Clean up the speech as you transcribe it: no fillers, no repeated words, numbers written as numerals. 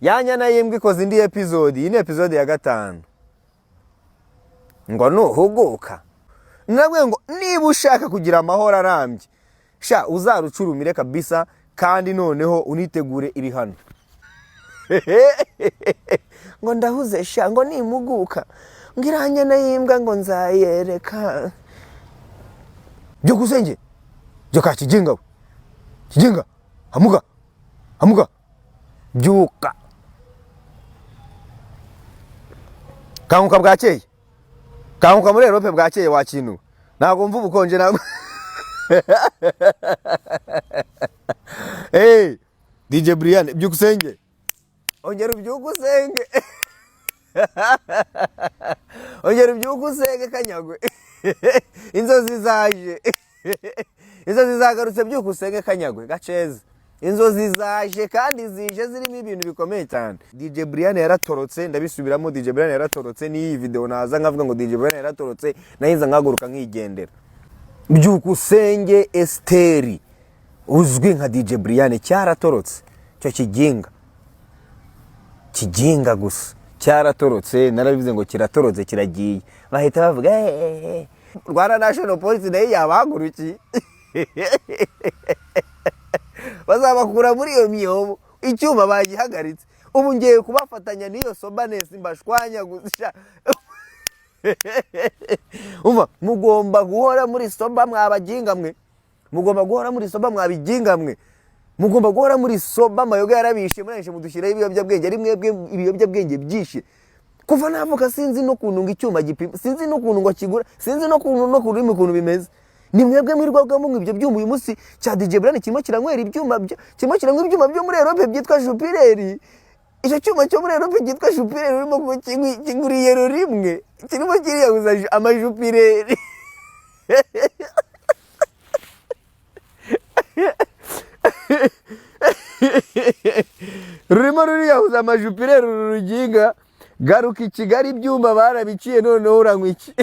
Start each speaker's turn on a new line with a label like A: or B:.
A: Yanyana y'imbwa ikoze indi episode, iyi ni episode ya 5. Ngo nuhuguka. Nabwe ngo niba ushaka kugira amahoro arambye, sha uzarucurumire kabisa kandi noneho unitegure ibihano. Ngo ndahuze sha ngo nimuguka. Ngiranyana y'imbwa ngo nzayereka. Byukusenge. Joka kijinga. Kijinga. Hamuka. Hamuka. Byuka. Kanguka bwakeye. Kanguka muri Europe bwakeye wakintu. Ntago mvu bukonje nago. Hey, DJ Brian, byukusenge. Ongera byukusenge. Ongera byukusenge kanyagwe. Inzozi zaje. Inzozi zagarutse byukusenge kanyagwe gaceze. Inzozi zaje kandi zije zirimo ibintu bikomeye cyane. DJ Brian yaratorotse, ndabisubiramo DJ Brian yaratorotse ni iyi video naza nkavuga ngo DJ Brian yaratorotse nahiza nkaguruka nkigendera. Byukusenge Esteri uzwi nka DJ Brian cyaratorotse. Cyo kiginga gusa cyaratorotse, narabivuze ngo kiratorotse kiragiye. Bahita bavuga Rwanda National Police nayo yabaguruki. Bazabakura muri iyo myobo icyuma bagihagaritse. Ubu ngiye kubafatanya niyo Sobanesi mbashwanya gusha. Umva mugomba guhora muri soba mwabaginga mwe. Mugomba guhora muri soba mwabiginga mwe. Mugomba guhora muri soba mayoga yarabishe mureshe mudushyiraho ibiyobyabwenge ari mwebwe ibiyobyabwenge byishe. Kuva navuka sinzi no kununga icyuma gipima, sinzi no kununga kigura, sinzi no kununga ukuntu bimeze. Ni mwebwe mwirwaga mu ibyo byuma uyu munsi cya DJ Brian kirimo kiranywera ibyuma byo ibyuma byo muri Europe byitwa Jupiler. Icyo cyuma cyo muri Europe cyitwa Jupiler urimo kiguriye rimwe kirimo kiriyaguza amajupiler. Rurimo ruriyahuza amajupiler ruruginga garuka i Kigali ibyuma barabiciye noneho uranywa iki.